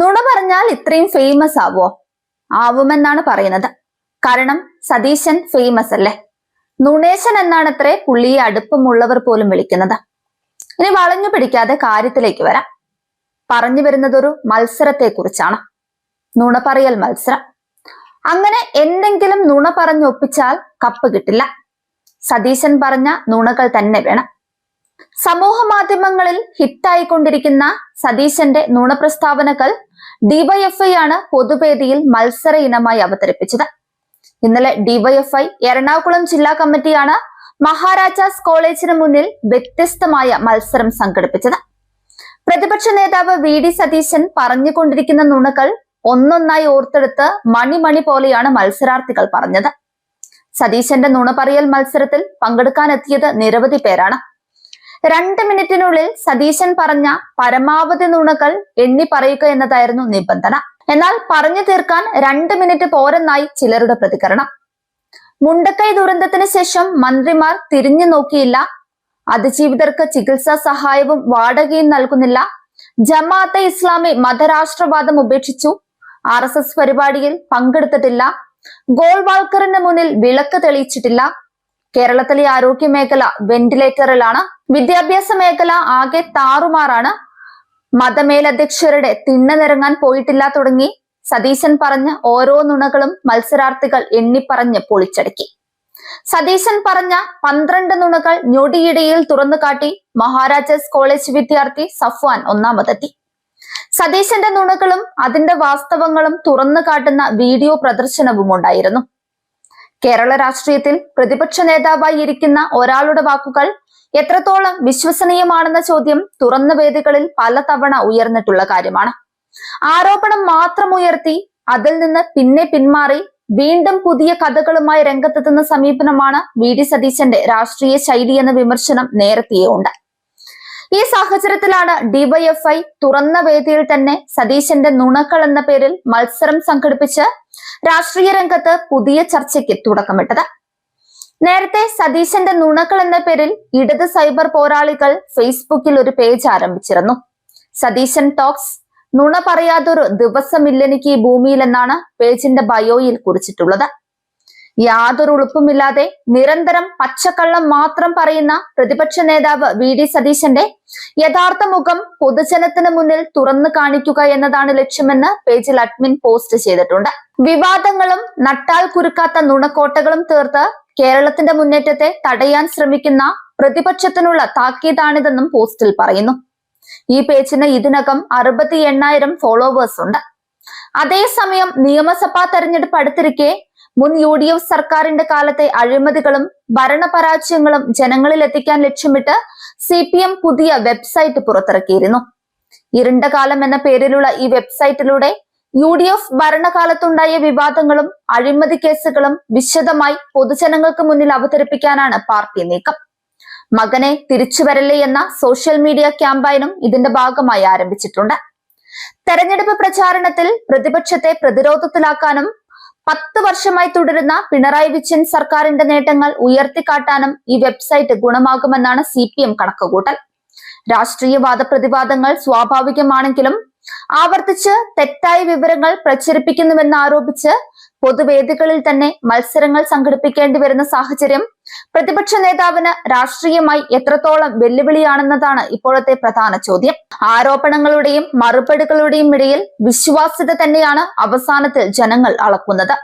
നുണ പറഞ്ഞാൽ ഇത്രയും ഫേമസ് ആവോ? ആവുമെന്നാണ് പറയുന്നത്. കാരണം സതീശൻ ഫേമസ് അല്ലേ. നുണേശൻ എന്നാണത്രേ പുള്ളിയെ അടുപ്പമുള്ളവർ പോലും വിളിക്കുന്നത്. ഇനി വളഞ്ഞു പിടിക്കാതെ കാര്യത്തിലേക്ക് വരാം. പറഞ്ഞു വരുന്നത് ഒരു മത്സരത്തെ കുറിച്ചാണ്. നുണ പറയൽ മത്സരം. അങ്ങനെ എന്തെങ്കിലും നുണ പറഞ്ഞൊപ്പിച്ചാൽ കപ്പ് കിട്ടില്ല. സതീശൻ പറഞ്ഞ നുണകൾ തന്നെ വേണം. സമൂഹ മാധ്യമങ്ങളിൽ ഹിറ്റായിക്കൊണ്ടിരിക്കുന്ന സതീശന്റെ നുണ പ്രസ്താവനകൾ ഡിവൈഎഫ്ഐ ആണ് പൊതുവേദിയിൽ മത്സര ഇനമായി അവതരിപ്പിച്ചത്. ഇന്നലെ ഡിവൈഎഫ്ഐ എറണാകുളം ജില്ലാ കമ്മിറ്റിയാണ് മഹാരാജാസ് കോളേജിന് മുന്നിൽ വ്യത്യസ്തമായ മത്സരം സംഘടിപ്പിച്ചത്. പ്രതിപക്ഷ നേതാവ് വി.ഡി. സതീശൻ പറഞ്ഞുകൊണ്ടിരിക്കുന്ന നുണകൾ ഒന്നൊന്നായി ഓർത്തെടുത്ത് മണി പോലെയാണ് മത്സരാർത്ഥികൾ പറഞ്ഞത്. സതീശന്റെ നുണ പറയൽ മത്സരത്തിൽ പങ്കെടുക്കാനെത്തിയത് നിരവധി പേരാണ്. 2 മിനിറ്റിനുള്ളിൽ സതീശൻ പറഞ്ഞ പരമാവധി നുണകൾ എണ്ണി പറയുക എന്നതായിരുന്നു നിബന്ധന. എന്നാൽ പറഞ്ഞു തീർക്കാൻ 2 മിനിറ്റ് പോരെന്നായി ചിലരുടെ പ്രതികരണം. മുണ്ടക്കൈ ദുരന്തത്തിന് ശേഷം മന്ത്രിമാർ തിരിഞ്ഞു നോക്കിയില്ല, അതിജീവിതർക്ക് ചികിത്സാ സഹായവും വാടകയും നൽകുന്നില്ല, ജമാഅത്തെ ഇസ്ലാമി മതരാഷ്ട്രവാദം ഉപേക്ഷിച്ചു, RSS പരിപാടിയിൽ പങ്കെടുത്തിട്ടില്ല, ഗോൾവാൾക്കറിന് മുന്നിൽ വിളക്ക് തെളിയിച്ചിട്ടില്ല, കേരളത്തിലെ ആരോഗ്യ മേഖല വെന്റിലേറ്ററിലാണ്, വിദ്യാഭ്യാസ മേഖല ആകെ താറുമാറാണ്, മതമേലധ്യക്ഷരുടെ തിണ്ണനിറങ്ങാൻ പോയിട്ടില്ല തുടങ്ങി സതീശൻ പറഞ്ഞ ഓരോ നുണകളും മത്സരാർത്ഥികൾ എണ്ണിപ്പറഞ്ഞ് പൊളിച്ചടക്കി. സതീശൻ പറഞ്ഞ 12 നുണകൾ ഞൊടിയിടയിൽ തുറന്നു കാട്ടി മഹാരാജാസ് കോളേജ് വിദ്യാർത്ഥി സഫ്വാൻ ഒന്നാമതെത്തി. സതീശന്റെ നുണകളും അതിന്റെ വാസ്തവങ്ങളും തുറന്നു കാട്ടുന്ന വീഡിയോ പ്രദർശനവും ഉണ്ടായിരുന്നു. കേരള രാഷ്ട്രീയത്തിൽ പ്രതിപക്ഷ നേതാവായി ഇരിക്കുന്ന ഒരാളുടെ വാക്കുകൾ എത്രത്തോളം വിശ്വസനീയമാണെന്ന ചോദ്യം തുറന്ന വേദികളിൽ പലതവണ ഉയർന്നിട്ടുള്ള കാര്യമാണ്. ആരോപണം മാത്രം ഉയർത്തി അതിൽ നിന്ന് പിന്മാറി വീണ്ടും പുതിയ കഥകളുമായി രംഗത്തെത്തുന്ന സമീപനമാണ് വി.ഡി. സതീശന്റെ രാഷ്ട്രീയ ശൈലി എന്ന വിമർശനം നേരത്തെയേ ഉണ്ട്. ഈ സാഹചര്യത്തിലാണ് ഡിവൈഎഫ്ഐ തുറന്ന വേദിയിൽ തന്നെ സതീശന്റെ നുണകൾ എന്ന പേരിൽ മത്സരം സംഘടിപ്പിച്ച് രാഷ്ട്രീയ രംഗത്ത് പുതിയ ചർച്ചയ്ക്ക് തുടക്കമിട്ടത്. നേരത്തെ സതീശന്റെ നുണകൾ എന്ന പേരിൽ ഇടത് സൈബർ പോരാളികൾ ഫേസ്ബുക്കിൽ ഒരു പേജ് ആരംഭിച്ചിരുന്നു. സതീശൻ ടോക്സ്, നുണ പറയാതൊരു ദിവസമില്ലെനിക്ക് ഈ ഭൂമിയിൽ എന്നാണ് പേജിന്റെ ബയോയിൽ കുറിച്ചിട്ടുള്ളത്. യാതൊരു ഉളുപ്പുമില്ലാതെ നിരന്തരം പച്ചക്കള്ളം മാത്രം പറയുന്ന പ്രതിപക്ഷ നേതാവ് വി.ഡി. സതീശന്റെ യഥാർത്ഥ മുഖം പൊതുജനത്തിന് മുന്നിൽ തുറന്നു കാണിക്കുക എന്നതാണ് ലക്ഷ്യമെന്ന് പേജിൽ അഡ്മിൻ പോസ്റ്റ് ചെയ്തിട്ടുണ്ട്. വിവാദങ്ങളും നട്ടാൽ കുരുക്കാത്ത നുണക്കോട്ടകളും തീർത്ത് കേരളത്തിന്റെ മുന്നേറ്റത്തെ തടയാൻ ശ്രമിക്കുന്ന പ്രതിപക്ഷത്തിനുള്ള താക്കീതാണിതെന്നും പോസ്റ്റിൽ പറയുന്നു. ഈ പേജിന് ഇതിനകം 68,000 ഫോളോവേഴ്സ് ഉണ്ട്. അതേസമയം നിയമസഭാ തെരഞ്ഞെടുപ്പ് അടുത്തിരിക്കെ മുൻ UDF സർക്കാരിന്റെ കാലത്തെ അഴിമതികളും ഭരണപരാജയങ്ങളും ജനങ്ങളിൽ എത്തിക്കാൻ ലക്ഷ്യമിട്ട് CPM പുതിയ വെബ്സൈറ്റ് പുറത്തിറക്കിയിരുന്നു. ഇരുണ്ട കാലം എന്ന പേരിലുള്ള ഈ വെബ്സൈറ്റിലൂടെ UDF ഭരണകാലത്തുണ്ടായ വിവാദങ്ങളും അഴിമതി കേസുകളും വിശദമായി പൊതുജനങ്ങൾക്ക് മുന്നിൽ അവതരിപ്പിക്കാനാണ് പാർട്ടി നീക്കം. മകനെ തിരിച്ചുവരല്ലേ എന്ന സോഷ്യൽ മീഡിയ ക്യാമ്പയിനും ഇതിന്റെ ഭാഗമായി ആരംഭിച്ചിട്ടുണ്ട്. തെരഞ്ഞെടുപ്പ് പ്രചാരണത്തിൽ പ്രതിപക്ഷത്തെ പ്രതിരോധത്തിലാക്കാനും 10 വർഷമായി തുടരുന്ന പിണറായി വിജയൻ സർക്കാരിന്റെ നേട്ടങ്ങൾ ഉയർത്തിക്കാട്ടാനും ഈ വെബ്സൈറ്റ് ഗുണമാകുമെന്നാണ് CPM കണക്കുകൂട്ടൽ. രാഷ്ട്രീയ വാദപ്രതിവാദങ്ങൾ സ്വാഭാവികമാണെങ്കിലും ആവർത്തിച്ച് തെറ്റായ വിവരങ്ങൾ പ്രചരിപ്പിക്കുന്നുവെന്ന് ആരോപിച്ച് പൊതുവേദികളിൽ തന്നെ മത്സരങ്ങൾ സംഘടിപ്പിക്കേണ്ടി വരുന്ന സാഹചര്യം പ്രതിപക്ഷ നേതാവിന് രാഷ്ട്രീയമായി എത്രത്തോളം വെല്ലുവിളിയാണെന്നതാണ് ഇപ്പോഴത്തെ പ്രധാന ചോദ്യം. ആരോപണങ്ങളുടെയും മറുപടികളുടെയും ഇടയിൽ വിശ്വാസ്യത തന്നെയാണ് അവസാനത്തിൽ ജനങ്ങൾ അളക്കുന്നത്.